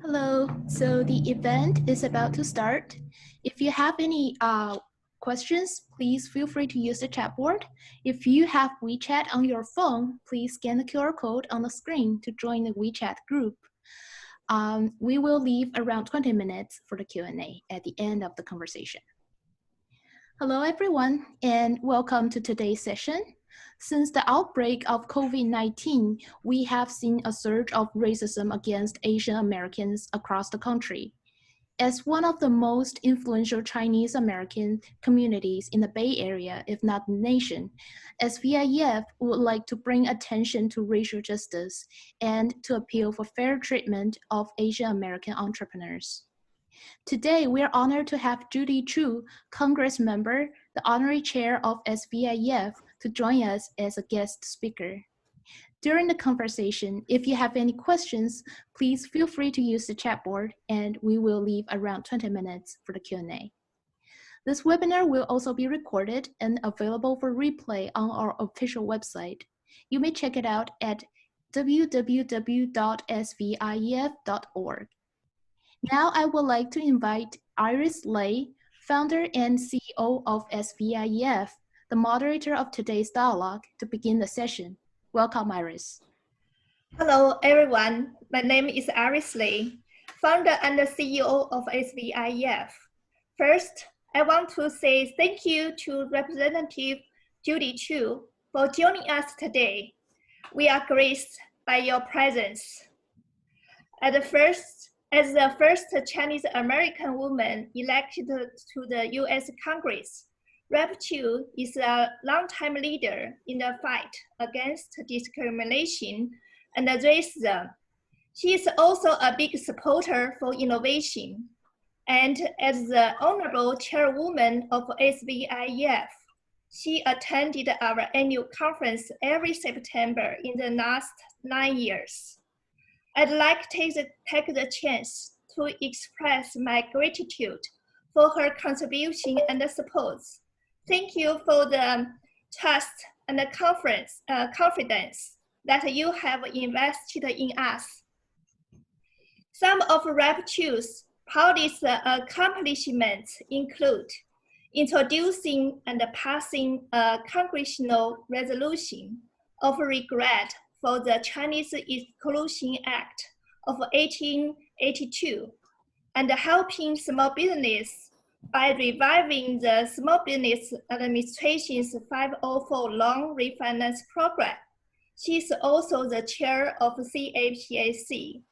Hello, so the event is about to start. If you have any questions, please feel free to use the chat board. If you have WeChat on your phone, please scan the QR code on the screen to join the WeChat group. We will leave around 20 minutes for the Q&A at the end of the conversation. Hello everyone, and welcome to today's session. Since the outbreak of COVID-19, we have seen a surge of racism against Asian Americans across the country. As one of the most influential Chinese American communities in the Bay Area, if not the nation, SVIEF would like to bring attention to racial justice and to appeal for fair treatment of Asian American entrepreneurs. Today, we are honored to have Judy Chu, Congress member, the honorary chair of SVIEF, to join us as a guest speaker. During the conversation, if you have any questions, please feel free to use the chat board, and we will leave around 20 minutes for the Q&A. This webinar will also be recorded and available for replay on our official website. You may check it out at www.svief.org. Now I would like to invite Iris Lay, founder and CEO of SVIEF, the moderator of today's dialogue, to begin the session. Welcome, Iris. Hello, everyone. My name is Iris Lay, founder and CEO of SVIEF. First, I want to say thank you to Representative Judy Chu for joining us today. We are graced by your presence. As the first Chinese American woman elected to the U.S. Congress, Rep. Chu is a longtime leader in the fight against discrimination and racism. She is also a big supporter for innovation. And as the honorable chairwoman of SVIEF, she attended our annual conference every September in the last 9 years. I'd like to take the chance to express my gratitude for her contribution and support. Thank you for the trust and the confidence that you have invested in us. Some of Rep. Chu's proudest accomplishments include introducing and passing a congressional resolution of regret for the Chinese Exclusion Act of 1882 and helping small business by reviving the Small Business Administration's 504 loan refinance program. She is also the chair of CAPAC.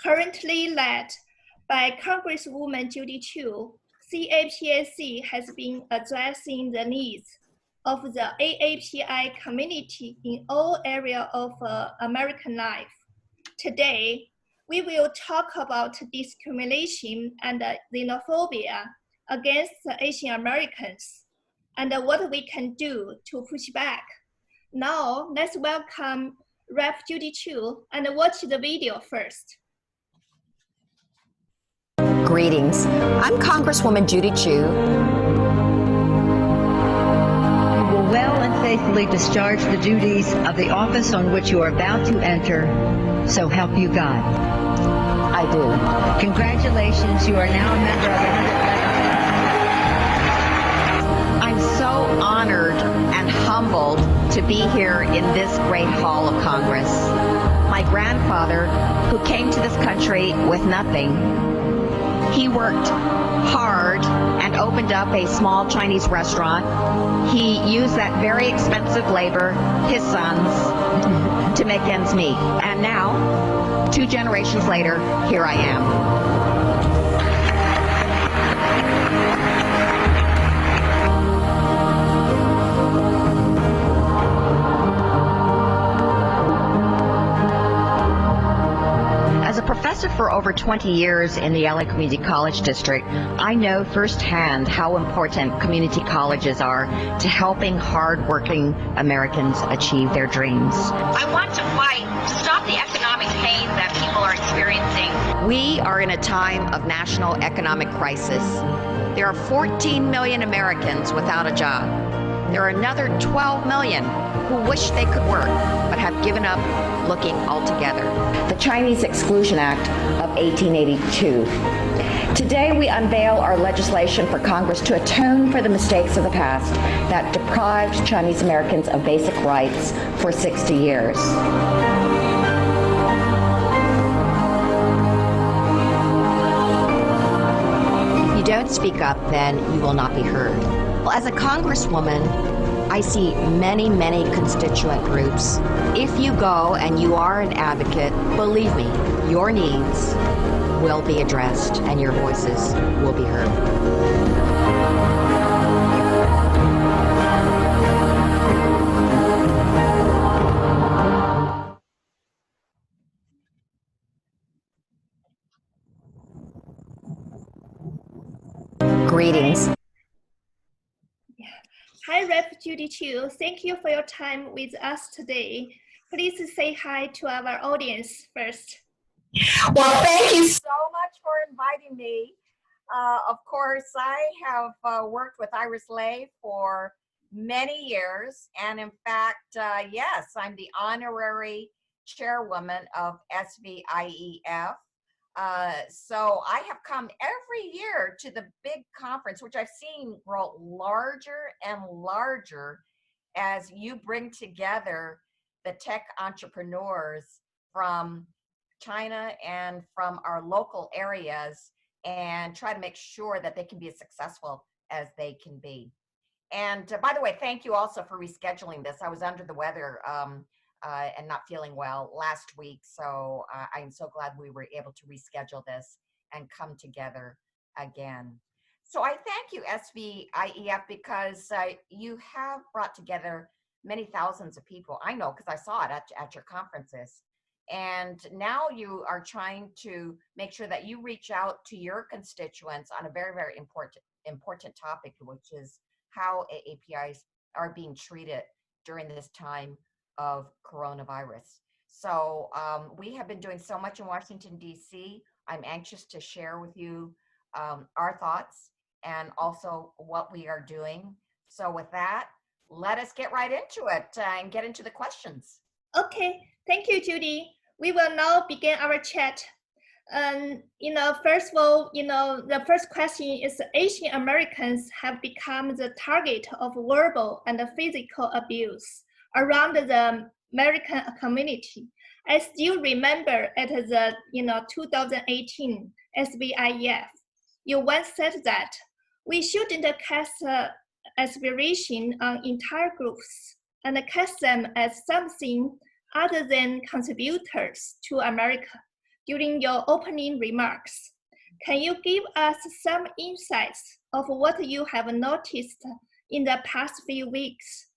Currently led by Congresswoman Judy Chu, CAPAC has been addressing the needs of the AAPI community in all areas of American life. Today, we will talk about discrimination and xenophobia against Asian Americans and what we can do to push back. Now, let's welcome Rep. Judy Chu and watch the video first. Greetings. I'm Congresswoman Judy Chu. You will well and faithfully discharge the duties of the office on which you are about to enter, so help you God. I do. Congratulations, you are now a member of the I'm so honored and humbled to be here in this great hall of Congress. My grandfather, who came to this country with nothing, he worked hard and opened up a small Chinese restaurant. He used that very expensive labor, his sons, to make ends meet. And now, 2 generations later, here I am. As a professor for over 20 years in the LA Community College District, I know firsthand how important community colleges are to helping hard-working Americans achieve their dreams. I want to fight to stop the economic pain that people are experiencing. We are in a time of national economic crisis. There are 14 million Americans without a job. There are another 12 million who wish they could work but have given up looking altogether. The Chinese Exclusion Act of 1882. Today we unveil our legislation for Congress to atone for the mistakes of the past that deprived Chinese Americans of basic rights for 60 years. If you don't speak up, then you will not be heard. Well, as a Congresswoman, I see many, many constituent groups. If you go and you are an advocate, believe me, your needs will be addressed and your voices will be heard. Greetings. Hi, Rep. Judy Chu. Thank you for your time with us today. Please say hi to our audience first. Well, thank you so much for inviting me. Of course, I have worked with Iris Lay for many years. And in fact, yes, I'm the honorary chairwoman of SVIEF. So I have come every year to the big conference, which I've seen grow larger and larger as you bring together the tech entrepreneurs from China and from our local areas and try to make sure that they can be as successful as they can be. And by the way, thank you also for rescheduling this. I was under the weather and not feeling well last week. So I'm so glad we were able to reschedule this and come together again. So I thank you, SVIEF, because you have brought together many thousands of people. I know because I saw it at your conferences. And now you are trying to make sure that you reach out to your constituents on a very, very important topic, which is how APIs are being treated during this time of coronavirus. So we have been doing so much in Washington, D.C. I'm anxious to share with you our thoughts and also what we are doing. So with that, let us get right into it and get into the questions. Okay, thank you, Judy. We will now begin our chat. First of all, the first question is Asian Americans have become the target of verbal and physical abuse around the American community. I still remember at the 2018 SVIEF, you once said that we shouldn't cast aspiration on entire groups and cast them as something other than contributors to America during your opening remarks. Can you give us some insights of what you have noticed in the past few weeks?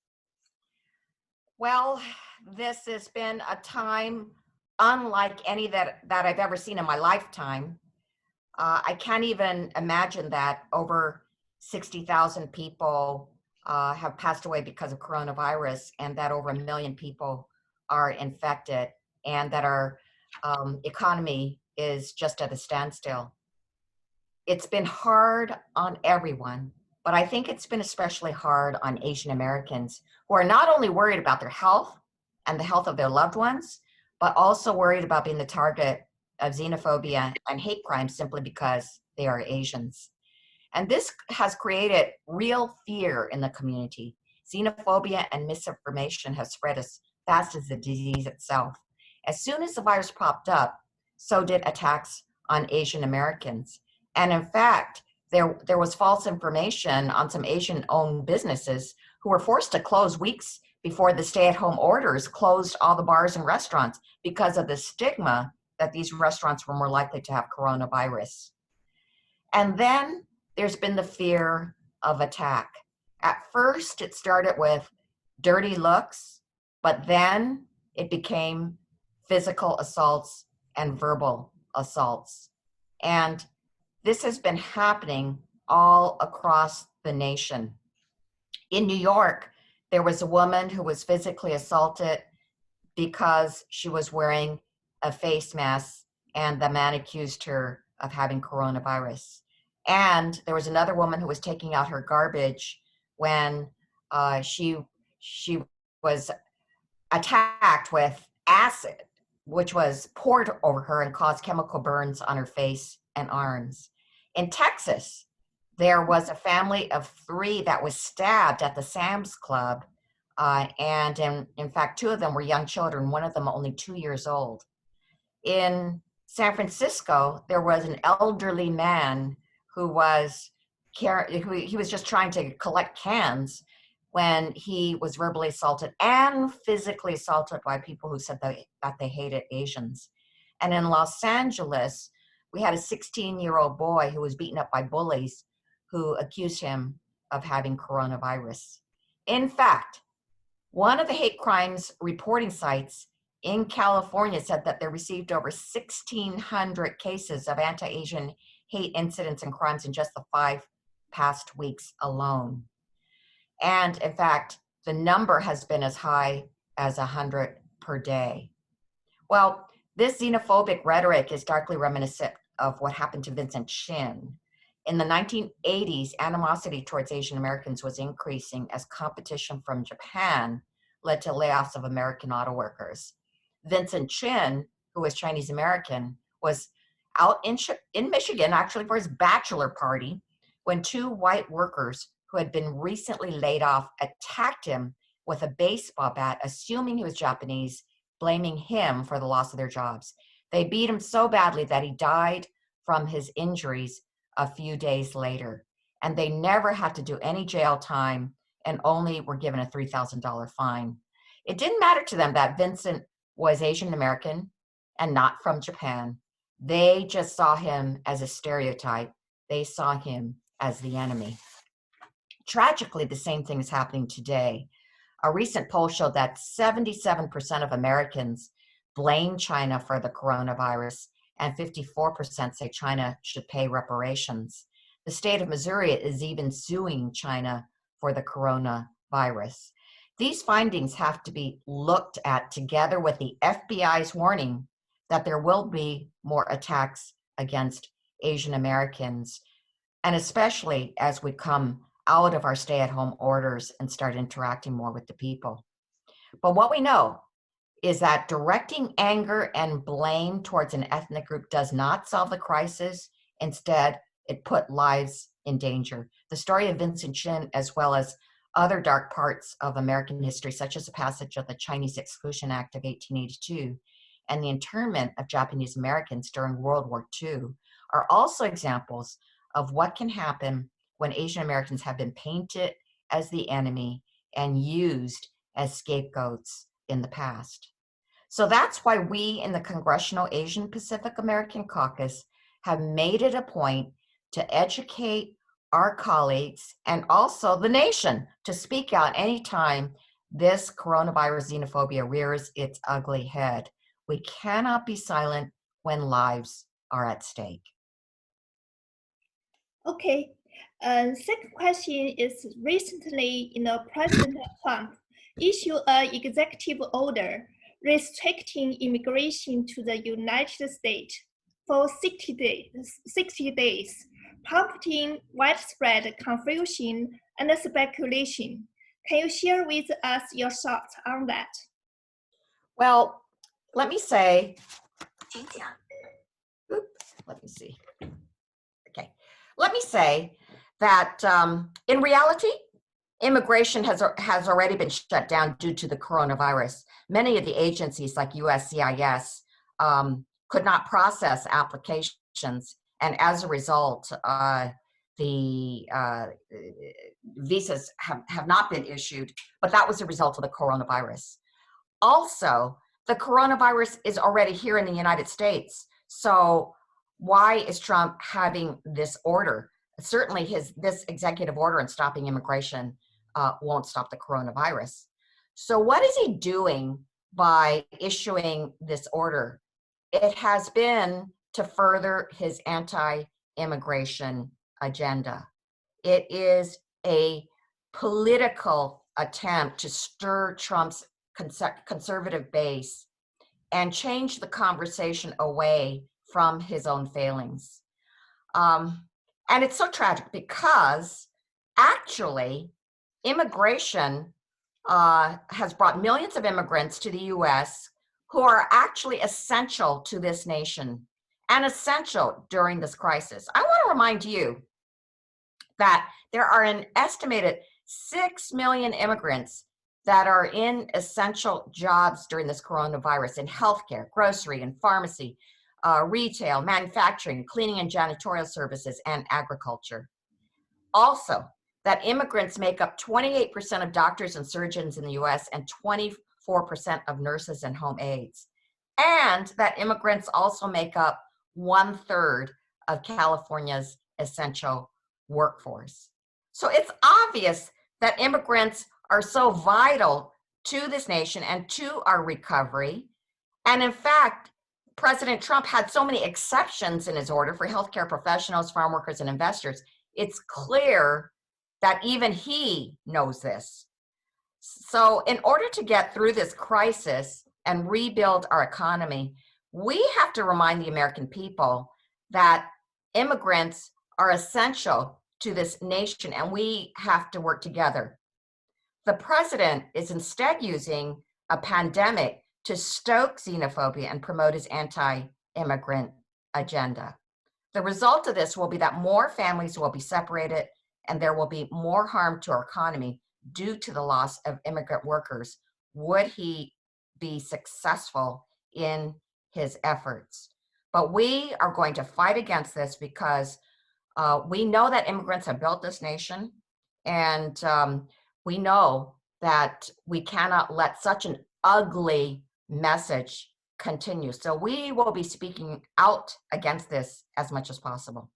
Well, this has been a time unlike any that I've ever seen in my lifetime. I can't even imagine that over 60,000 people have passed away because of coronavirus, and that over 1 million people are infected, and that our economy is just at a standstill. It's been hard on everyone, but I think it's been especially hard on Asian Americans who are not only worried about their health and the health of their loved ones, but also worried about being the target of xenophobia and hate crimes simply because they are Asians. And this has created real fear in the community. Xenophobia and misinformation have spread as fast as the disease itself. As soon as the virus popped up, so did attacks on Asian Americans. And in fact, there was false information on some Asian-owned businesses who were forced to close weeks before the stay-at-home orders closed all the bars and restaurants because of the stigma that these restaurants were more likely to have coronavirus. And then there's been the fear of attack. At first, it started with dirty looks, but then it became physical assaults and verbal assaults. And this has been happening all across the nation. In New York, there was a woman who was physically assaulted because she was wearing a face mask, and the man accused her of having coronavirus. And there was another woman who was taking out her garbage when she was attacked with acid, which was poured over her and caused chemical burns on her face and arms. In Texas, there was a family of 3 that was stabbed at the Sam's Club. And in fact, 2 of them were young children, one of them only 2 years old. In San Francisco, there was an elderly man who was just trying to collect cans when he was verbally assaulted and physically assaulted by people who said that they hated Asians. And in Los Angeles, we had a 16-year-old boy who was beaten up by bullies who accused him of having coronavirus. In fact, one of the hate crimes reporting sites in California said that they received over 1,600 cases of anti-Asian hate incidents and crimes in just the 5 past weeks alone. And in fact, the number has been as high as 100 per day. Well, this xenophobic rhetoric is darkly reminiscent of what happened to Vincent Chin. In the 1980s, animosity towards Asian Americans was increasing as competition from Japan led to layoffs of American auto workers. Vincent Chin, who was Chinese American, was out in Michigan, actually for his bachelor party, when 2 white workers who had been recently laid off attacked him with a baseball bat, assuming he was Japanese, blaming him for the loss of their jobs. They beat him so badly that he died from his injuries a few days later, and they never had to do any jail time and only were given a $3,000 fine. It didn't matter to them that Vincent was Asian American and not from Japan. They just saw him as a stereotype. They saw him as the enemy. Tragically, the same thing is happening today. A recent poll showed that 77% of Americans blame China for the coronavirus, and 54% say China should pay reparations. The state of Missouri is even suing China for the coronavirus. These findings have to be looked at together with the FBI's warning that there will be more attacks against Asian Americans, and especially as we come out of our stay-at-home orders and start interacting more with the people. But what we know is that directing anger and blame towards an ethnic group does not solve the crisis. Instead, it put lives in danger. The story of Vincent Chin, as well as other dark parts of American history, such as the passage of the Chinese Exclusion Act of 1882 and the internment of Japanese Americans during World War II, are also examples of what can happen when Asian Americans have been painted as the enemy and used as scapegoats in the past. So that's why we in the Congressional Asian Pacific American Caucus have made it a point to educate our colleagues and also the nation to speak out anytime this coronavirus xenophobia rears its ugly head. We cannot be silent when lives are at stake. Okay. Second question is, recently, President Trump issued an executive order restricting immigration to the United States for 60 days, prompting widespread confusion and speculation. Can you share with us your thoughts on that? Well, let me say, let me say that in reality, immigration has already been shut down due to the coronavirus. Many of the agencies like USCIS could not process applications, and as a result, the visas have not been issued, but that was a result of the coronavirus. Also, the coronavirus is already here in the United States. So why is Trump having this order? Certainly this executive order on stopping immigration won't stop the coronavirus. So what is he doing by issuing this order? It has been to further his anti-immigration agenda. It is a political attempt to stir Trump's conservative base and change the conversation away from his own failings. And it's so tragic because actually immigration has brought millions of immigrants to the US who are actually essential to this nation and essential during this crisis. I want to remind you that there are an estimated 6 million immigrants that are in essential jobs during this coronavirus in healthcare, grocery and pharmacy, retail, manufacturing, cleaning and janitorial services, and agriculture. Also, that immigrants make up 28% of doctors and surgeons in the US and 24% of nurses and home aides. And that immigrants also make up 1/3 of California's essential workforce. So it's obvious that immigrants are so vital to this nation and to our recovery. And in fact, President Trump had so many exceptions in his order for healthcare professionals, farm workers, and investors. It's clear that even he knows this. So in order to get through this crisis and rebuild our economy, we have to remind the American people that immigrants are essential to this nation and we have to work together. The president is instead using a pandemic to stoke xenophobia and promote his anti-immigrant agenda. The result of this will be that more families will be separated and there will be more harm to our economy due to the loss of immigrant workers. Would he be successful in his efforts? But we are going to fight against this because we know that immigrants have built this nation, and we know that we cannot let such an ugly message continue. So we will be speaking out against this as much as possible.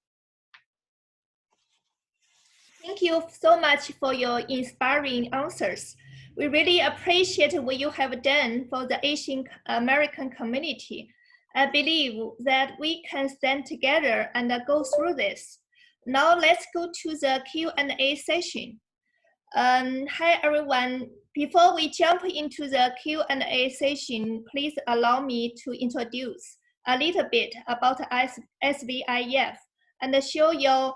Thank you so much for your inspiring answers. We really appreciate what you have done for the Asian American community. I believe that we can stand together and go through this. Now let's go to the Q&A session. Hi everyone. Before we jump into the Q&A session, please allow me to introduce a little bit about SVIEF and show you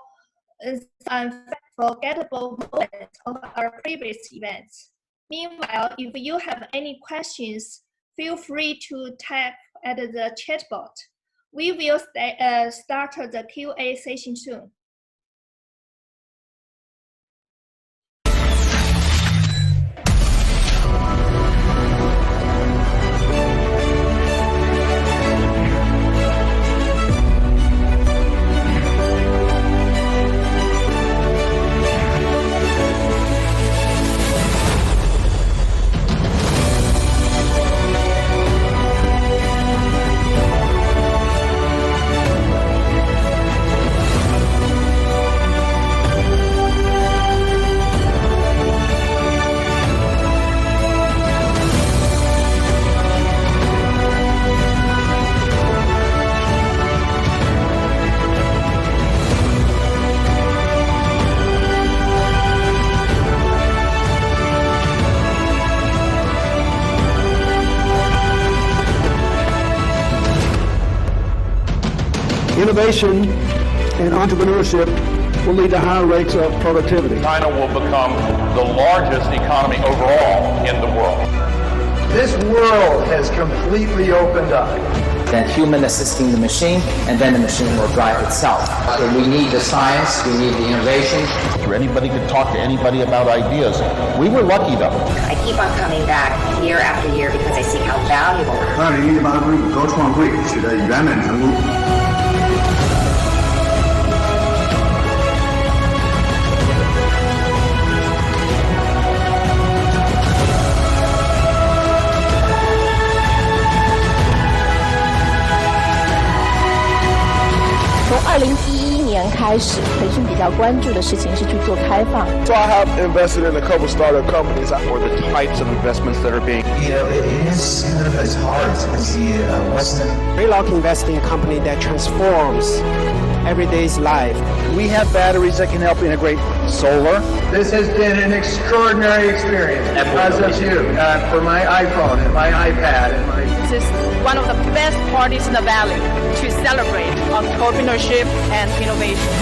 some unforgettable moments of our previous events. Meanwhile, if you have any questions, feel free to type at the chat box. We will start the Q&A session soon. Innovation and entrepreneurship will lead to higher rates of productivity. China will become the largest economy overall in the world. This world has completely opened up. Then human assisting the machine, and then the machine will drive itself. We need the science, we need the innovation. Anybody could talk to anybody about ideas. We were lucky though. I keep on coming back year after year because I see how valuable. 2018硅谷高创会取得圆满成功。从2011年开始，培训比较关注的事情是去做开放。So I have invested in a couple startup companies. Or the types of investments that are being. It is as hard as the Western. Very lucky investing in a company that transforms everyday's life. We have batteries that can help integrate solar. This has been an extraordinary experience because of you, for my iPhone and my iPad and my. This is one of the best parties in the Valley to celebrate entrepreneurship and innovation.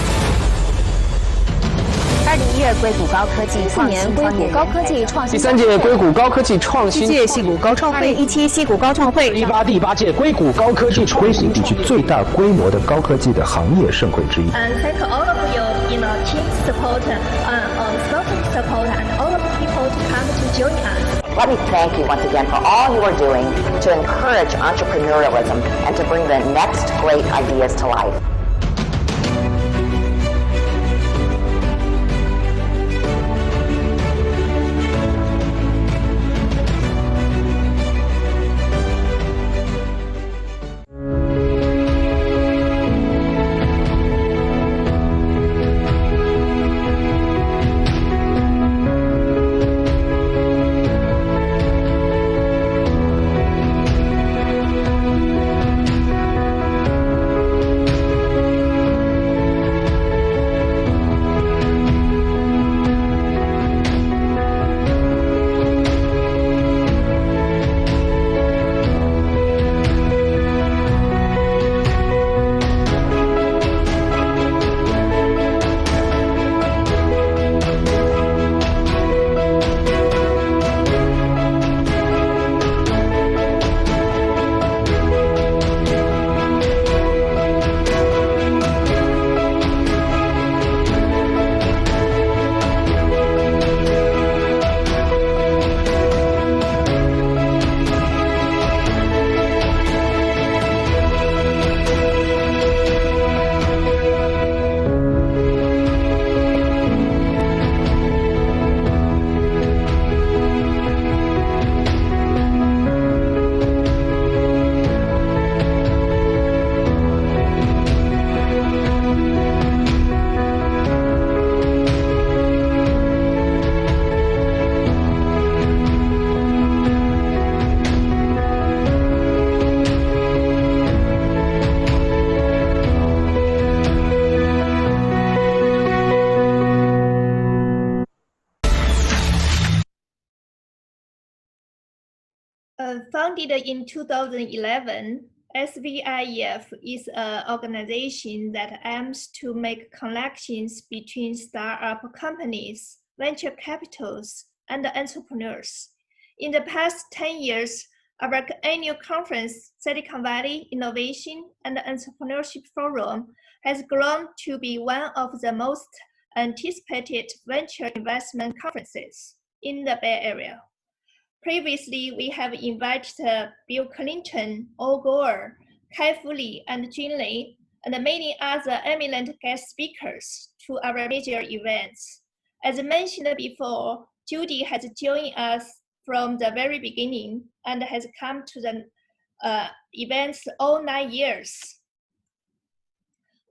2012硅谷高科技创新硅谷高科技创新第3届硅谷高科技创新，第7届矽谷高创会，2017矽谷高创会，18第8届硅谷高科技硅谷地区最大规模的高科技的行业盛会之一。And thank all of you, team support, sponsor support, and all of the people to come to join us. Let me thank you once again for all you are doing to encourage entrepreneurialism and to bring the next great ideas to life. Founded in 2011, SVIEF is an organization that aims to make connections between startup companies, venture capitals, and entrepreneurs. In the past 10 years, our annual conference, Silicon Valley Innovation and Entrepreneurship Forum, has grown to be one of the most anticipated venture investment conferences in the Bay Area. Previously, we have invited Bill Clinton, Al Gore, Kai-Fu Lee, and Jun Lei, and many other eminent guest speakers to our major events. As mentioned before, Judy has joined us from the very beginning and has come to the events all 9 years.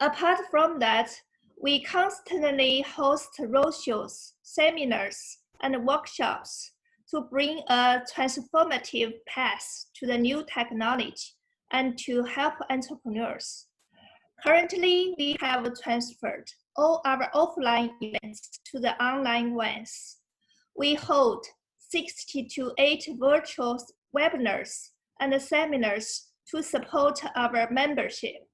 Apart from that, we constantly host roadshows, seminars, and workshops to bring a transformative path to the new technology and to help entrepreneurs. Currently, we have transferred all our offline events to the online ones. We hold 60 to 80 virtual webinars and seminars to support our membership.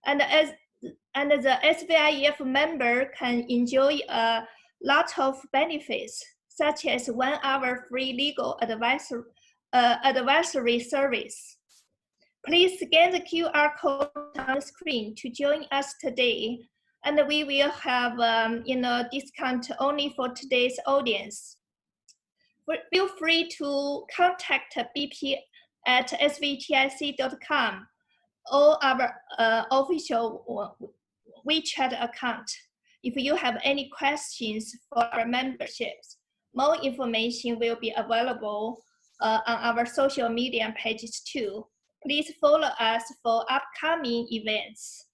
And the SVIEF member can enjoy a lot of benefits, such as 1 hour free legal advisory service. Please scan the QR code on the screen to join us today, and we will have discount only for today's audience. Feel free to contact BP at svtic.com or our official WeChat account if you have any questions for our memberships. More information will be available on our social media pages too. Please follow us for upcoming events.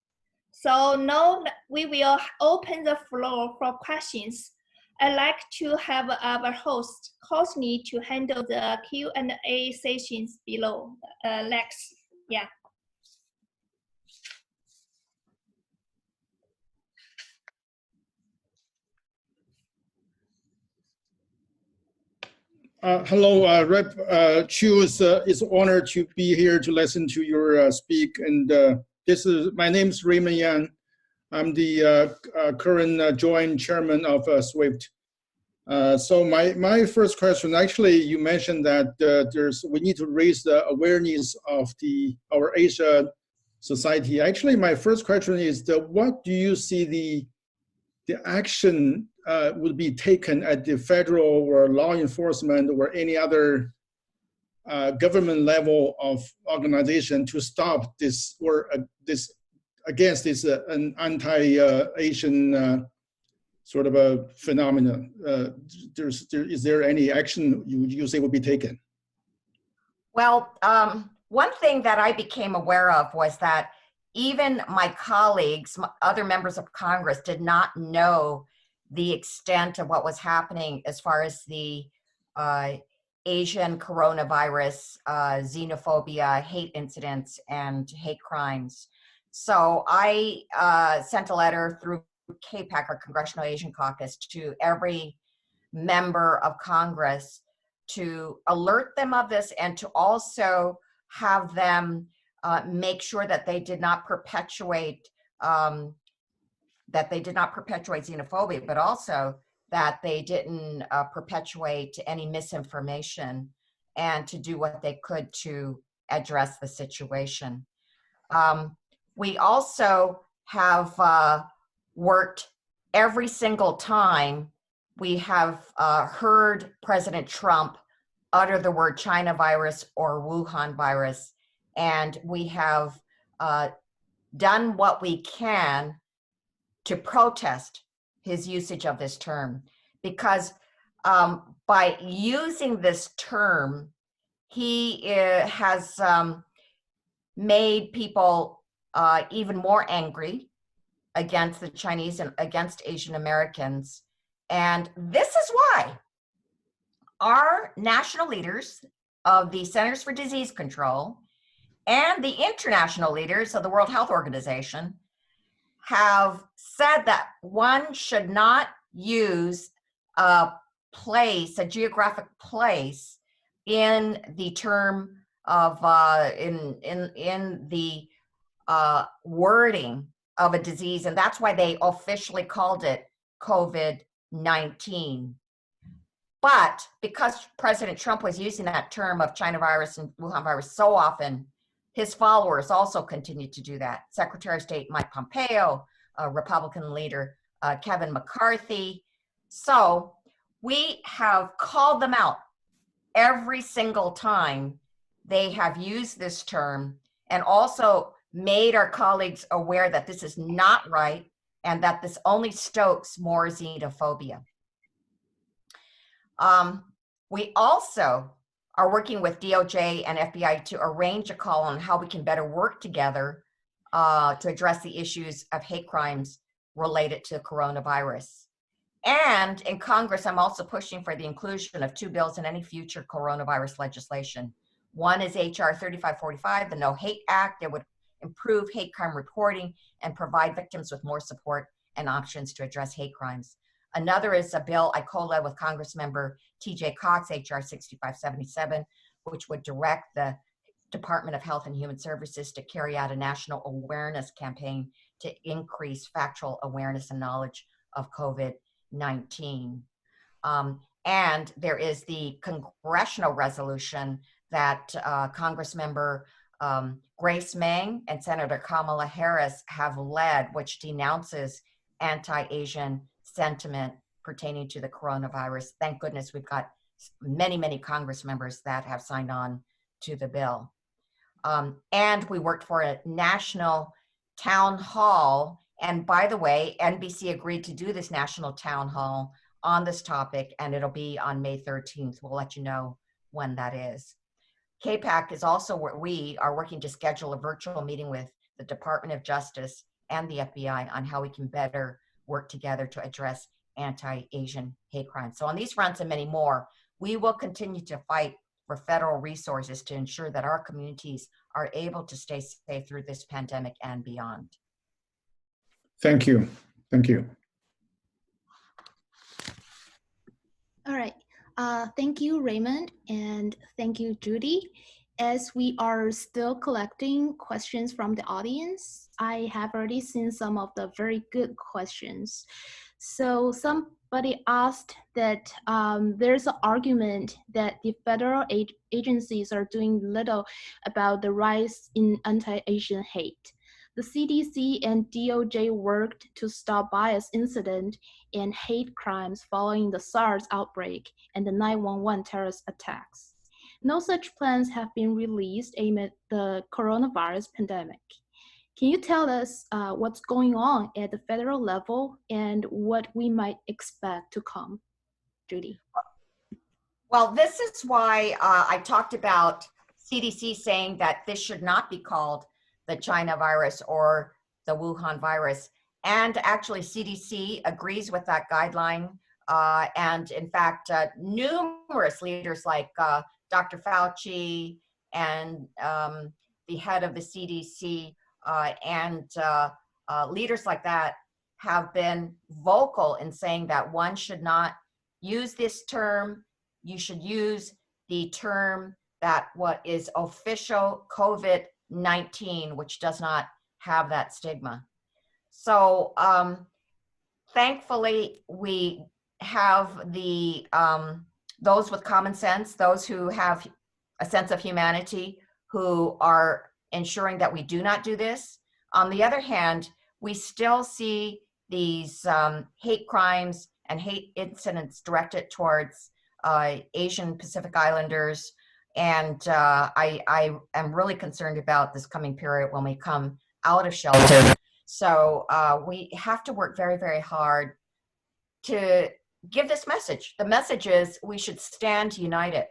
So now we will open the floor for questions. I'd like to have our host, Courtney, to handle the Q&A sessions below. Lex, yeah. Hello, Rep. Chu is honored to be here to listen to your speak. And my name is Raymond Yang. I'm the current joint chairman of SVIEF. So my first question, actually, you mentioned that we need to raise the awareness of our Asia society. Actually, my first question is what do you see the action would be taken at the federal or law enforcement or any other government level of organization to stop this or this against this an anti-Asian sort of a phenomenon? Is there any action you say will be taken? Well, one thing that I became aware of was that even my colleagues, other members of Congress, did not know the extent of what was happening as far as the Asian coronavirus, xenophobia, hate incidents, and hate crimes. So I sent a letter through CAPAC, our Congressional Asian Caucus, to every member of Congress to alert them of this and to also have them make sure that they did not perpetuate xenophobia, but also that they didn't perpetuate any misinformation, and to do what they could to address the situation. We also have worked every single time we have heard President Trump utter the word China virus or Wuhan virus, and we have done what we can to protest his usage of this term, because by using this term, he has made people even more angry against the Chinese and against Asian Americans. And this is why our national leaders of the Centers for Disease Control and the international leaders of the World Health Organization have said that one should not use a geographic place in the term of, in the wording of a disease. And that's why they officially called it COVID-19. But because President Trump was using that term of China virus and Wuhan virus so often, his followers also continued to do that. Secretary of State Mike Pompeo, Republican leader Kevin McCarthy. So we have called them out every single time they have used this term, and also made our colleagues aware that this is not right and that this only stokes more xenophobia. We also are working with DOJ and FBI to arrange a call on how we can better work together to address the issues of hate crimes related to coronavirus. And in Congress, I'm also pushing for the inclusion of 2 bills in any future coronavirus legislation. One is HR 3545, the No Hate Act. It would improve hate crime reporting and provide victims with more support and options to address hate crimes. Another is a bill I co-led with Congressmember TJ Cox, HR 6577, which would direct the Department of Health and Human Services to carry out a national awareness campaign to increase factual awareness and knowledge of COVID-19. And there is the congressional resolution that Congressmember Grace Meng and Senator Kamala Harris have led, which denounces anti-Asian sentiment pertaining to the coronavirus. Thank goodness we've got many, many Congress members that have signed on to the bill. And we worked for a national town hall. And by the way, NBC agreed to do this national town hall on this topic, and it'll be on May 13th. We'll let you know when that is. CAPAC is also where we are working to schedule a virtual meeting with the Department of Justice and the FBI on how we can better work together to address anti-Asian hate crimes. So on these fronts and many more, we will continue to fight for federal resources to ensure that our communities are able to stay safe through this pandemic and beyond. Thank you. Thank you. All right. Thank you, Raymond, and thank you, Judy. as we are still collecting questions from the audience, I have already seen some of the very good questions. So somebody asked that there's an argument that the federal agencies are doing little about the rise in anti-Asian hate. The CDC and DOJ worked to stop bias incident and hate crimes following the SARS outbreak and the 9/11 terrorist attacks. No such plans have been released amid the coronavirus pandemic. Can you tell us what's going on at the federal level and what we might expect to come? Judy. Well, this is why I talked about CDC saying that this should not be called the China virus or the Wuhan virus. And actually CDC agrees with that guideline. And in fact, numerous leaders like Dr. Fauci and the head of the CDC and leaders like that have been vocal in saying that one should not use this term. You should use the term that what is official COVID-19, which does not have that stigma. So thankfully, we have the those with common sense, those who have a sense of humanity, who are ensuring that we do not do this. On the other hand, we still see these hate crimes and hate incidents directed towards Asian Pacific Islanders. And I am really concerned about this coming period when we come out of shelter. So we have to work very, very hard to give this message. The message is we should stand united.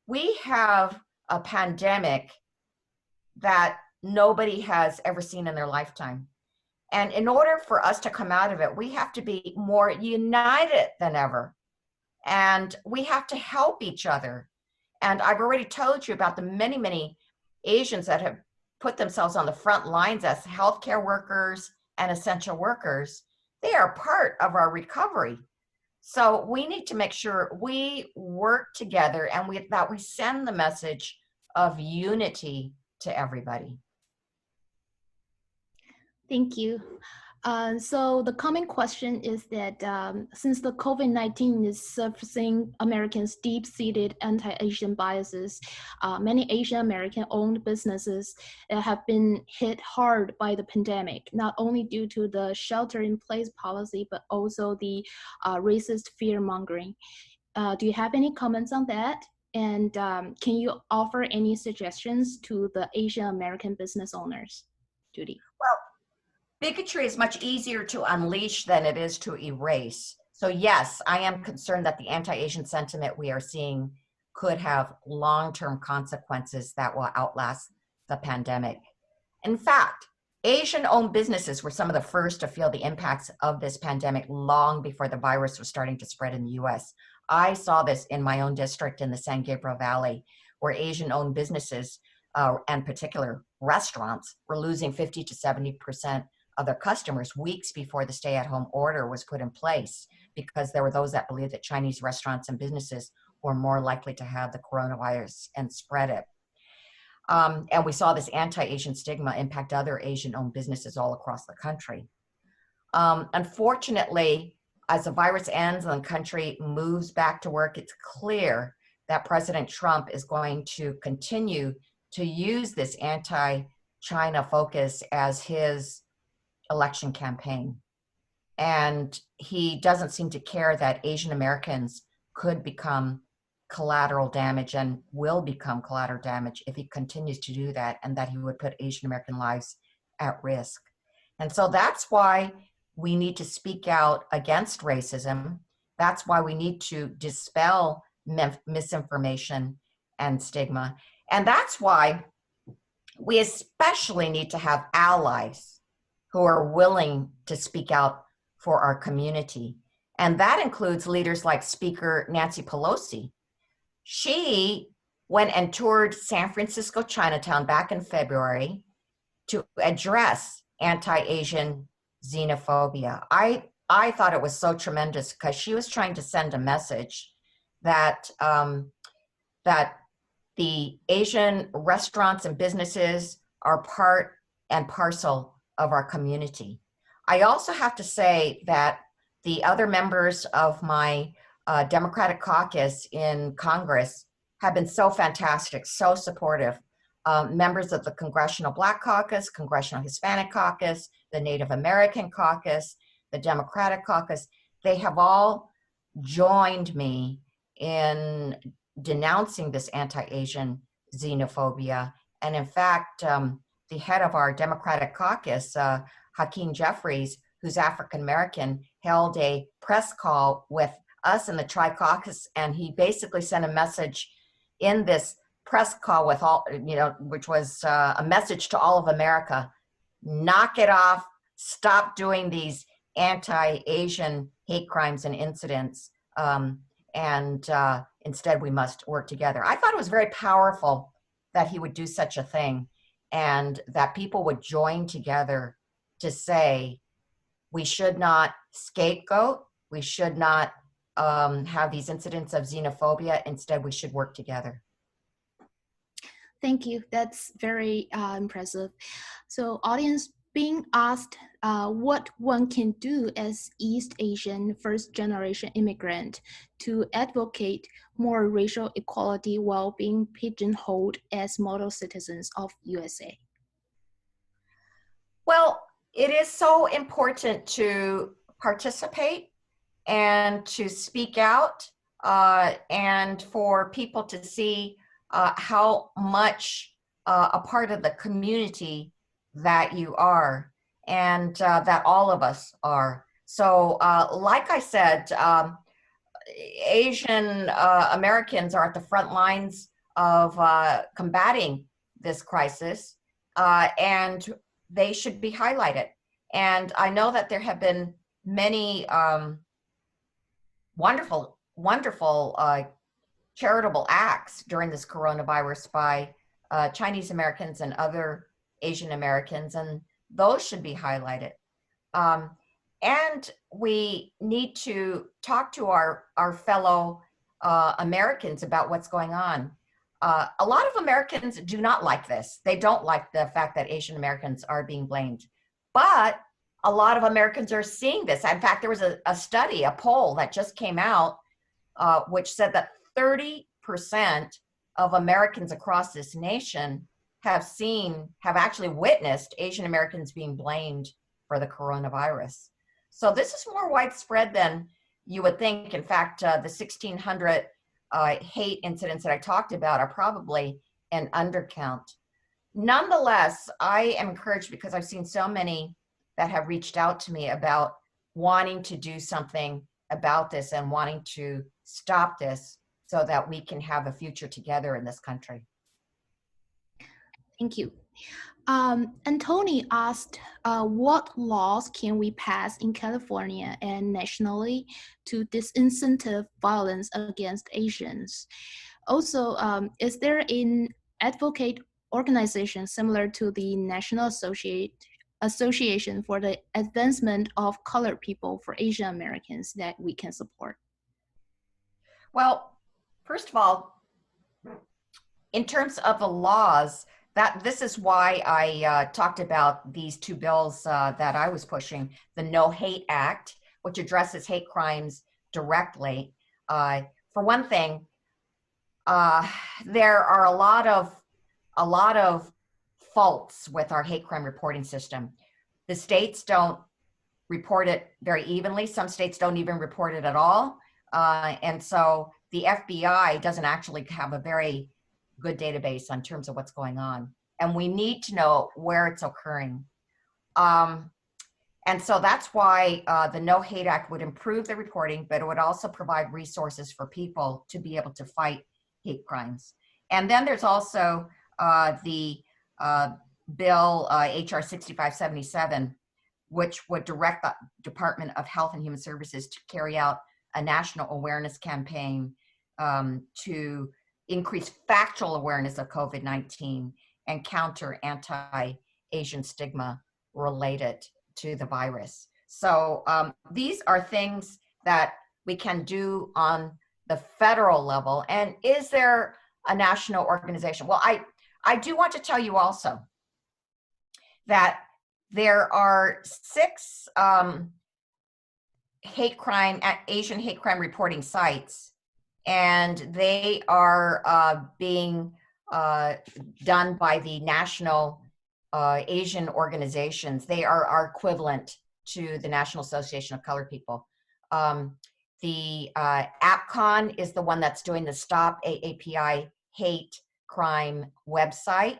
We have a pandemic that nobody has ever seen in their lifetime. And in order for us to come out of it, we have to be more united than ever. And we have to help each other. And I've already told you about the many, many Asians that have put themselves on the front lines as healthcare workers and essential workers. They are part of our recovery. So we need to make sure we work together and that we send the message of unity to everybody. Thank you. So the common question is that since the COVID-19 is surfacing Americans' deep-seated anti-Asian biases, many Asian American-owned businesses have been hit hard by the pandemic, not only due to the shelter-in-place policy, but also the racist fear-mongering. Do you have any comments on that? And can you offer any suggestions to the Asian American business owners? Judy. Well, bigotry is much easier to unleash than it is to erase. So yes, I am concerned that the anti-Asian sentiment we are seeing could have long-term consequences that will outlast the pandemic. In fact, Asian-owned businesses were some of the first to feel the impacts of this pandemic long before the virus was starting to spread in the US. I saw this in my own district in the San Gabriel Valley, where Asian-owned businesses, and particular restaurants, were losing 50 to 70% of their customers weeks before the stay-at-home order was put in place, because there were those that believed that Chinese restaurants and businesses were more likely to have the coronavirus and spread it. And we saw this anti-Asian stigma impact other Asian-owned businesses all across the country. Unfortunately, as the virus ends and the country moves back to work, it's clear that President Trump is going to continue to use this anti-China focus as his election campaign. And he doesn't seem to care that Asian Americans could become collateral damage and will become collateral damage if he continues to do that, and that he would put Asian American lives at risk. And so that's why we need to speak out against racism. That's why we need to dispel misinformation and stigma. And that's why we especially need to have allies who are willing to speak out for our community. And that includes leaders like Speaker Nancy Pelosi. She went and toured San Francisco Chinatown back in February to address anti-Asian xenophobia. I thought it was so tremendous because she was trying to send a message that that the Asian restaurants and businesses are part and parcel of our community. I also have to say that the other members of my Democratic caucus in Congress have been so fantastic, so supportive. Members of the Congressional Black Caucus, Congressional Hispanic Caucus, the Native American Caucus, the Democratic Caucus, they have all joined me in denouncing this anti-Asian xenophobia. And in fact, the head of our Democratic caucus, Hakeem Jeffries, who's African-American, held a press call with us in the Tri-Caucus, and he basically sent a message in this press call with all, which was a message to all of America: knock it off, stop doing these anti-Asian hate crimes and incidents, and instead we must work together. I thought it was very powerful that he would do such a thing, and that people would join together to say, we should not scapegoat, we should not have these incidents of xenophobia, instead we should work together. Thank you, that's very impressive. So audience, being asked what one can do as East Asian first-generation immigrant to advocate more racial equality while being pigeonholed as model citizens of USA. Well, it is so important to participate and to speak out and for people to see how much a part of the community that you are, and that all of us are. So like I said, Asian Americans are at the front lines of combating this crisis, and they should be highlighted. And I know that there have been many wonderful charitable acts during this coronavirus by Chinese Americans and other Asian Americans, and those should be highlighted. And we need to talk to our fellow Americans about what's going on. A lot of Americans do not like this. They don't like the fact that Asian Americans are being blamed. But a lot of Americans are seeing this. In fact, there was a study, a poll that just came out, which said that 30% of Americans across this nation have actually witnessed Asian Americans being blamed for the coronavirus. So this is more widespread than you would think. In fact, the 1,600 hate incidents that I talked about are probably an undercount. Nonetheless, I am encouraged because I've seen so many that have reached out to me about wanting to do something about this and wanting to stop this so that we can have a future together in this country. Thank you. And Tony asked, what laws can we pass in California and nationally to disincentive violence against Asians? Also, is there an advocate organization similar to the National Association for the Advancement of Colored People for Asian Americans that we can support? Well, first of all, in terms of the laws, this is why I talked about these two bills that I was pushing, the No Hate Act, which addresses hate crimes directly. For one thing, there are a lot of faults with our hate crime reporting system. The states don't report it very evenly. Some states don't even report it at all. And so the FBI doesn't actually have a very good database in terms of what's going on. And we need to know where it's occurring. And so that's why the No Hate Act would improve the reporting, but it would also provide resources for people to be able to fight hate crimes. And then there's also the bill HR 6577, which would direct the Department of Health and Human Services to carry out a national awareness campaign to increase factual awareness of COVID-19 and counter anti-Asian stigma related to the virus. So these are things that we can do on the federal level. And is there a national organization? Well, I do want to tell you also that there are 6 Asian hate crime reporting sites, and they are being done by the national Asian organizations. They are our equivalent to the National Association of Colored People. The APCON is the one that's doing the Stop AAPI Hate Crime website,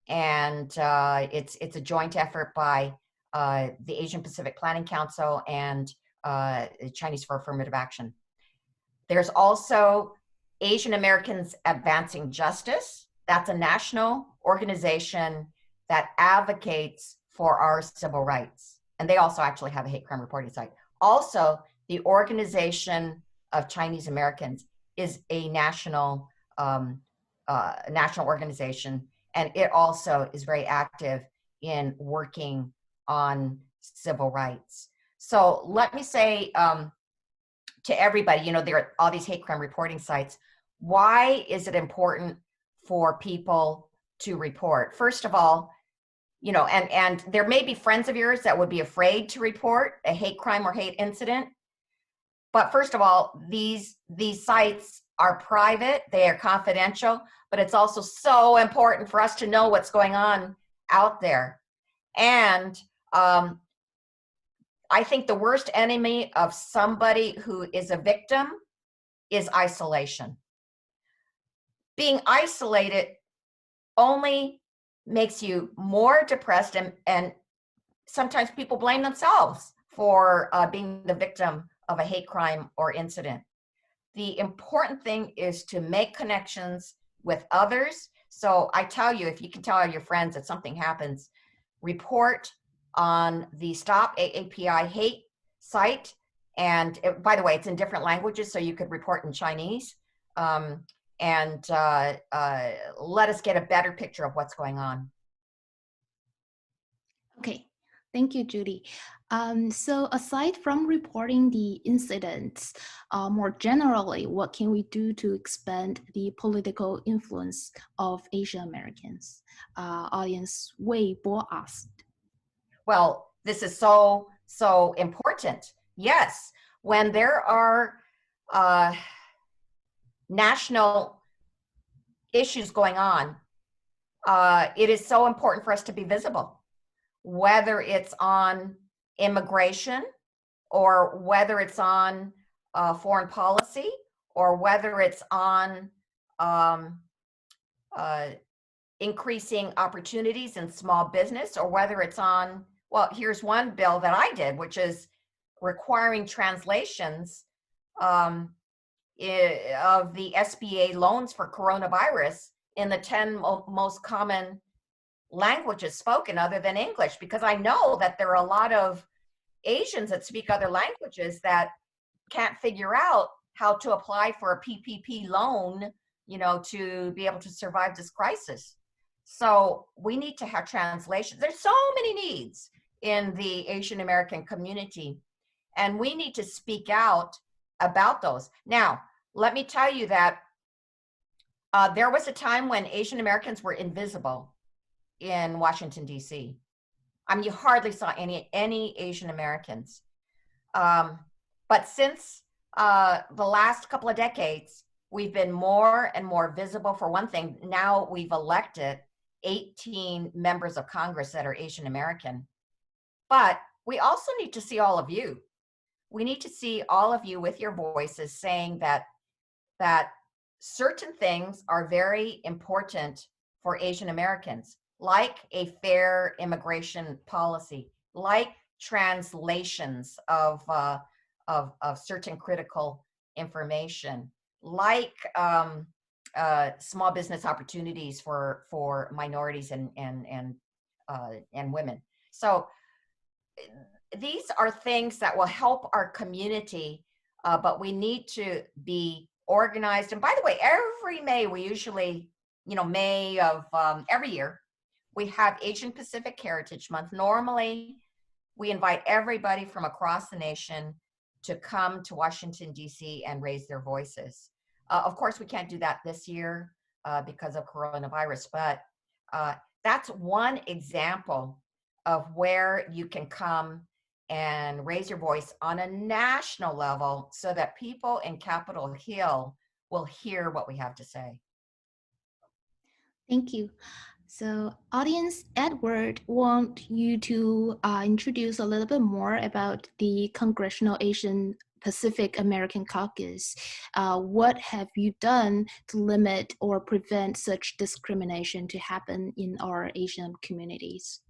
and it's a joint effort by the Asian Pacific Planning Council and Chinese for Affirmative Action. There's also Asian Americans Advancing Justice. That's a national organization that advocates for our civil rights. And they also actually have a hate crime reporting site. Also, the Organization of Chinese Americans is a national organization, and it also is very active in working on civil rights. So let me say to everybody, you know, there are all these hate crime reporting sites. Why is it important for people to report? First of all, you know, and there may be friends of yours that would be afraid to report a hate crime or hate incident. But first of all, these sites are private, they are confidential, but it's also so important for us to know what's going on out there. And I think the worst enemy of somebody who is a victim is isolation. Being isolated only makes you more depressed, and sometimes people blame themselves for being the victim of a hate crime or incident. The important thing is to make connections with others. So I tell you, if you can tell all your friends that something happens, report on the Stop AAPI Hate site. And by the way, it's in different languages, so you could report in Chinese. And let us get a better picture of what's going on. Okay, thank you, Judy. So aside from reporting the incidents, more generally, what can we do to expand the political influence of Asian Americans? Audience Weibo asked. Well, this is so important. Yes, when there are national issues going on, it is so important for us to be visible, whether it's on immigration or whether it's on foreign policy or whether it's on increasing opportunities in small business, or whether it's on, well, here's one bill that I did, which is requiring translations of the SBA loans for coronavirus in the 10 most common languages spoken other than English, because I know that there are a lot of Asians that speak other languages that can't figure out how to apply for a PPP loan, you know, to be able to survive this crisis. So we need to have translations. There's so many needs in the Asian American community, and we need to speak out about those. Now, let me tell you that there was a time when Asian Americans were invisible in Washington, D.C. I mean, you hardly saw any Asian Americans. But since the last couple of decades, we've been more and more visible. For one thing, now we've elected 18 members of Congress that are Asian American. But we also need to see all of you. We need to see all of you with your voices saying that certain things are very important for Asian Americans, like a fair immigration policy, like translations of certain critical information, like small business opportunities for minorities and women. So these are things that will help our community, but we need to be organized. And by the way, every May, we usually, May of every year, we have Asian Pacific Heritage Month. Normally, we invite everybody from across the nation to come to Washington, D.C. and raise their voices. Of course, we can't do that this year, because of coronavirus. But that's one example of where you can come and raise your voice on a national level so that people in Capitol Hill will hear what we have to say. Thank you. So audience, Edward want you to introduce a little bit more about the Congressional Asian Pacific American Caucus. What have you done to limit or prevent such discrimination to happen in our Asian communities?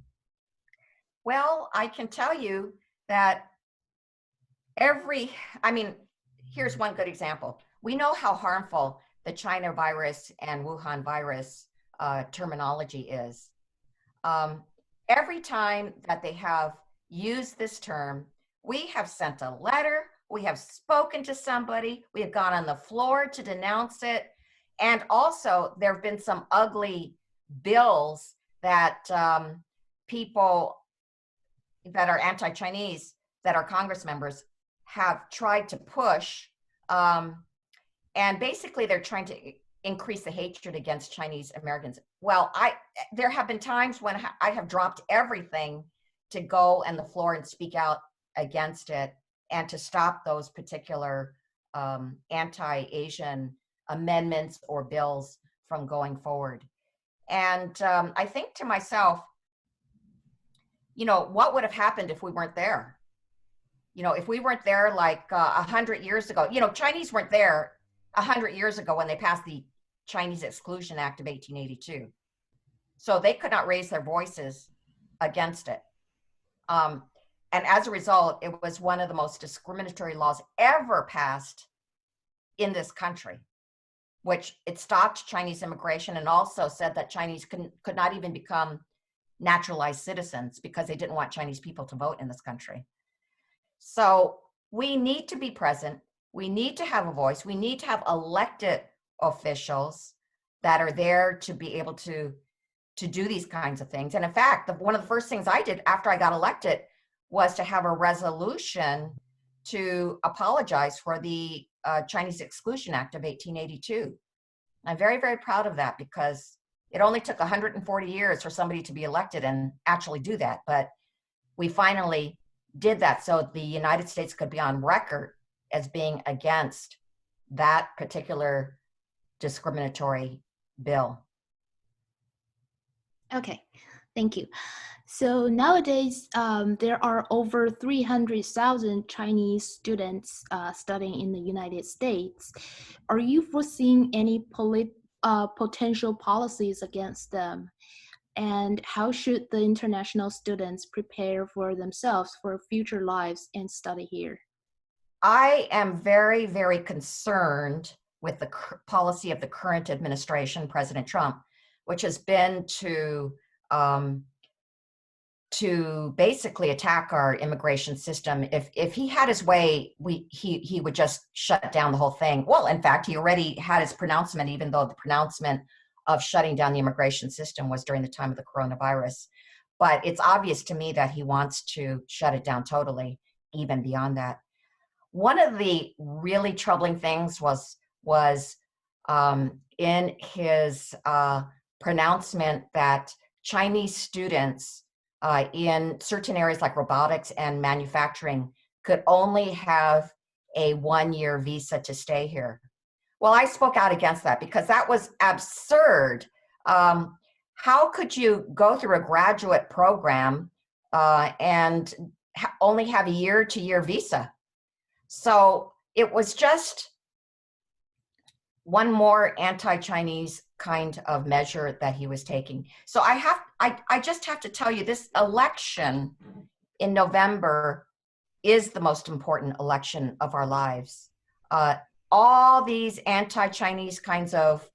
Well, I can tell you that here's one good example. We know how harmful the China virus and Wuhan virus terminology is. Every time that they have used this term, we have sent a letter, we have spoken to somebody, we have gone on the floor to denounce it, and also there have been some ugly bills that people that are anti-Chinese, that are Congress members, have tried to push, and basically they're trying to increase the hatred against Chinese Americans. Well, there have been times when I have dropped everything to go on the floor and speak out against it and to stop those particular anti-Asian amendments or bills from going forward. And I think to myself, what would have happened if we weren't there? If we weren't there like 100 years ago, Chinese weren't there 100 years ago when they passed the Chinese Exclusion Act of 1882. So they could not raise their voices against it. And as a result, it was one of the most discriminatory laws ever passed in this country, which it stopped Chinese immigration and also said that Chinese could not even become naturalized citizens because they didn't want Chinese people to vote in this country. So we need to be present. We need to have a voice. We need to have elected officials that are there to be able to do these kinds of things. And in fact, one of the first things I did after I got elected was to have a resolution to apologize for the Chinese Exclusion Act of 1882. I'm very, very proud of that because it only took 140 years for somebody to be elected and actually do that. But we finally did that so the United States could be on record as being against that particular discriminatory bill. Okay, thank you. So nowadays, there are over 300,000 Chinese students studying in the United States. Are you foreseeing any potential policies against them? And how should the international students prepare for themselves for future lives and study here? I am very, very concerned with the policy of the current administration, President Trump, which has been to basically attack our immigration system. If he had his way, he would just shut down the whole thing. Well, in fact, he already had his pronouncement, even though the pronouncement of shutting down the immigration system was during the time of the coronavirus. But it's obvious to me that he wants to shut it down totally, even beyond that. One of the really troubling things was in his pronouncement that Chinese students in certain areas like robotics and manufacturing could only have a one-year visa to stay here. Well, I spoke out against that because that was absurd. How could you go through a graduate program and only have a year-to-year visa? So it was just one more anti-Chinese kind of measure that he was taking. So I just have to tell you, this election in November is the most important election of our lives. All these anti-Chinese kinds of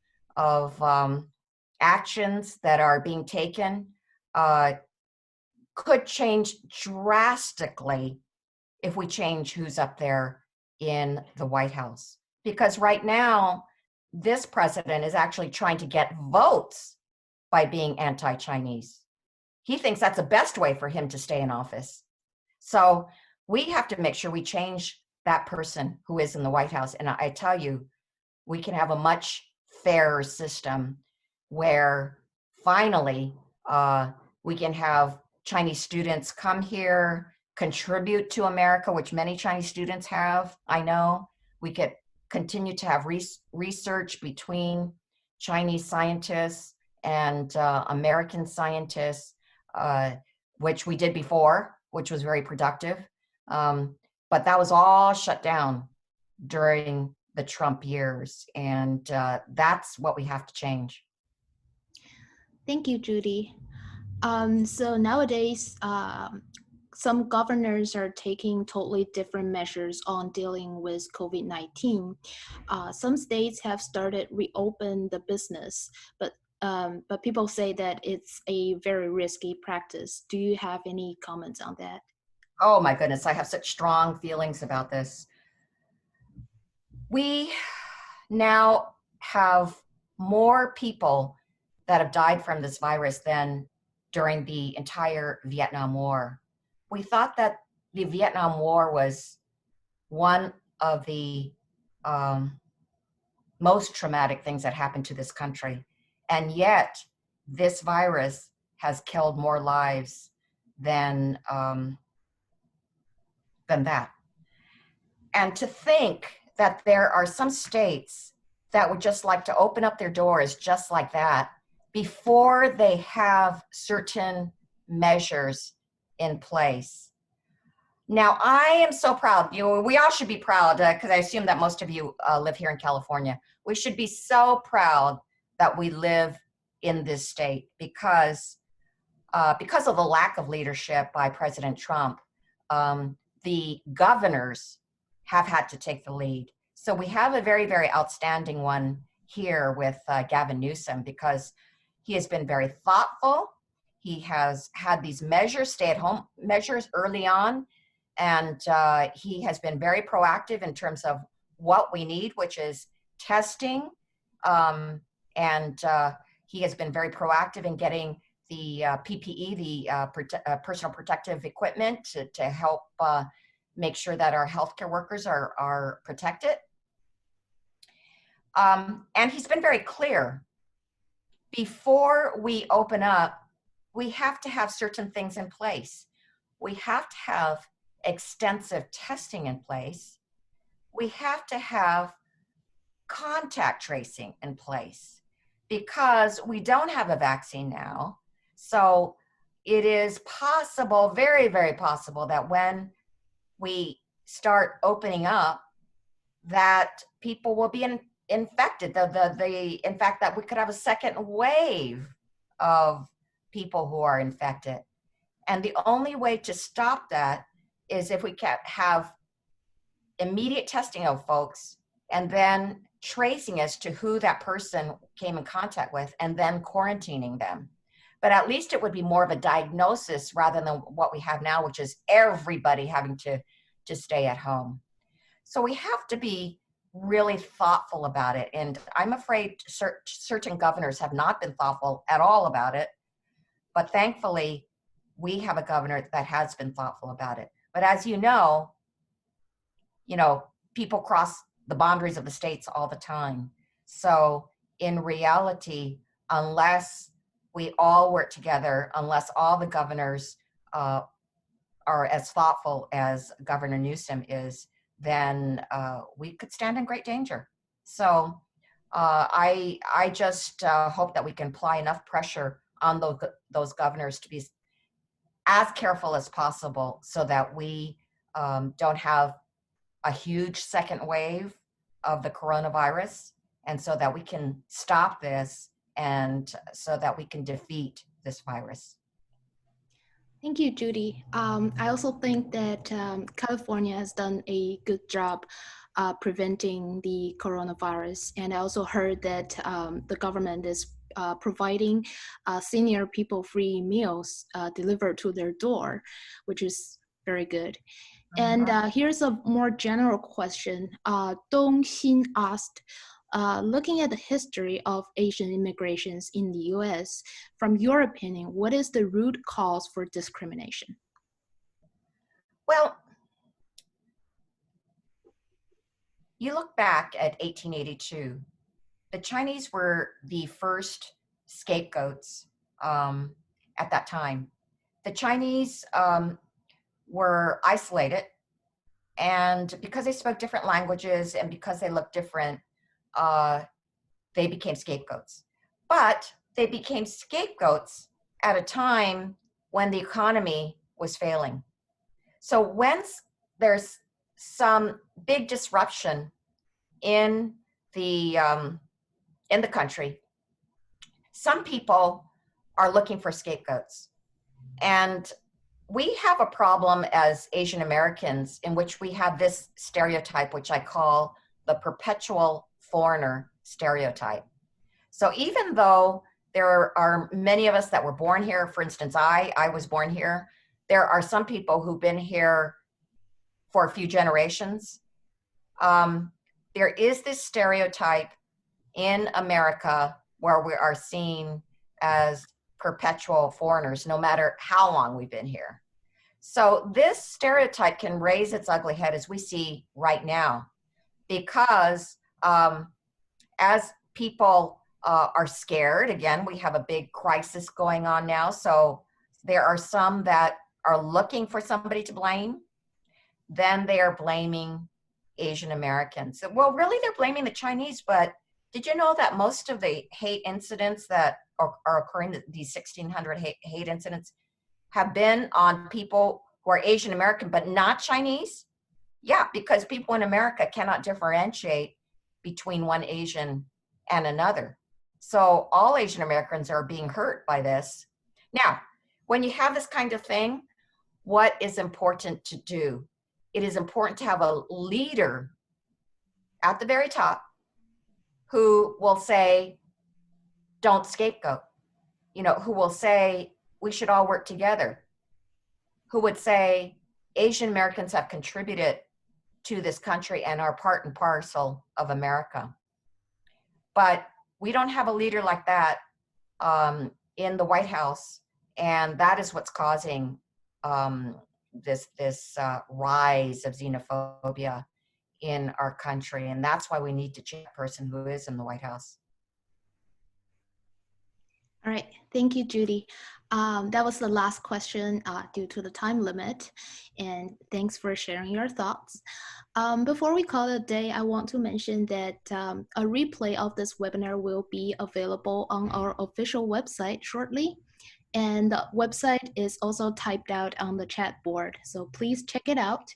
actions that are being taken could change drastically if we change who's up there in the White House. Because right now, this president is actually trying to get votes by being anti-Chinese. He thinks that's the best way for him to stay in office. So we have to make sure we change that person who is in the White House. And I tell you, we can have a much fair system where finally we can have Chinese students come here, contribute to America, which many Chinese students have, I know. We could continue to have research between Chinese scientists and American scientists, which we did before, which was very productive. But that was all shut down during the Trump years, and that's what we have to change. Thank you, Judy. So nowadays, some governors are taking totally different measures on dealing with COVID-19. Some states have started reopen the business, but people say that it's a very risky practice. Do you have any comments on that? Oh my goodness, I have such strong feelings about this. We now have more people that have died from this virus than during the entire Vietnam War. We thought that the Vietnam War was one of the most traumatic things that happened to this country. And yet this virus has killed more lives than that. And to think that there are some states that would just like to open up their doors just like that before they have certain measures in place. Now, I am so proud. We all should be proud, because I assume that most of you live here in California. We should be so proud that we live in this state because of the lack of leadership by President Trump. The governors have had to take the lead. So we have a very, very outstanding one here with Gavin Newsom, because he has been very thoughtful. He has had these measures, stay-at-home measures early on, and he has been very proactive in terms of what we need, which is testing, and he has been very proactive in getting the PPE, the personal protective equipment, to help make sure that our healthcare workers are protected. And he's been very clear. Before we open up, we have to have certain things in place. We have to have extensive testing in place. We have to have contact tracing in place, because we don't have a vaccine now. So it is possible, very, very possible, that when we start opening up, that people will be infected. In fact, that we could have a second wave of people who are infected. And the only way to stop that is if we can have immediate testing of folks, and then tracing as to who that person came in contact with, and then quarantining them. But at least it would be more of a diagnosis rather than what we have now, which is everybody having to stay at home. So we have to be really thoughtful about it. And I'm afraid certain governors have not been thoughtful at all about it. But thankfully, we have a governor that has been thoughtful about it. But as you know, people cross the boundaries of the states all the time. So in reality, unless we all work together, unless all the governors are as thoughtful as Governor Newsom is, then we could stand in great danger. So I just hope that we can apply enough pressure on those governors to be as careful as possible, so that we don't have a huge second wave of the coronavirus, and so that we can stop this, and so that we can defeat this virus. Thank you, Judy. I also think that California has done a good job preventing the coronavirus. And I also heard that the government is providing senior people free meals delivered to their door, which is very good. And here's a more general question. Dong Xin asked, looking at the history of Asian immigrations in the US, from your opinion, what is the root cause for discrimination? Well, you look back at 1882, the Chinese were the first scapegoats at that time. The Chinese were isolated, and because they spoke different languages and because they looked different, they became scapegoats. But they became scapegoats at a time when the economy was failing. So when there's some big disruption in the country, some people are looking for scapegoats. And we have a problem as Asian Americans in which we have this stereotype, which I call the perpetual foreigner stereotype. So even though there are many of us that were born here, for instance, I was born here, there are some people who've been here for a few generations. There is this stereotype in America where we are seen as perpetual foreigners, no matter how long we've been here. So this stereotype can raise its ugly head as we see right now, because as people are scared, again, we have a big crisis going on now. So there are some that are looking for somebody to blame. Then they are blaming Asian Americans. Well, really, they're blaming the Chinese, but did you know that most of the hate incidents that are occurring, these 1,600 hate incidents, have been on people who are Asian American, but not Chinese? Yeah, because people in America cannot differentiate between one Asian and another. So all Asian Americans are being hurt by this. Now, when you have this kind of thing, what is important to do? It is important to have a leader at the very top who will say, don't scapegoat, who will say, we should all work together, who would say, Asian Americans have contributed to this country and are part and parcel of America. But we don't have a leader like that in the White House, and that is what's causing this rise of xenophobia in our country, and that's why we need to change the person who is in the White House. All right, thank you, Judy. That was the last question due to the time limit, and thanks for sharing your thoughts. Before we call it a day, I want to mention that a replay of this webinar will be available on our official website shortly, and the website is also typed out on the chat board, so please check it out.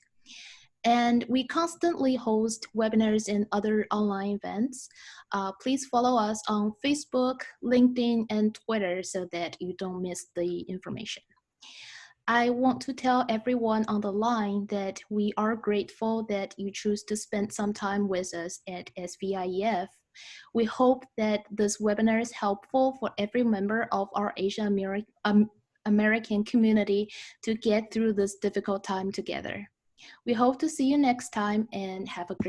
And we constantly host webinars and other online events. Please follow us on Facebook, LinkedIn, and Twitter so that you don't miss the information. I want to tell everyone on the line that we are grateful that you choose to spend some time with us at SVIEF. We hope that this webinar is helpful for every member of our Asian American community to get through this difficult time together. We hope to see you next time and have a great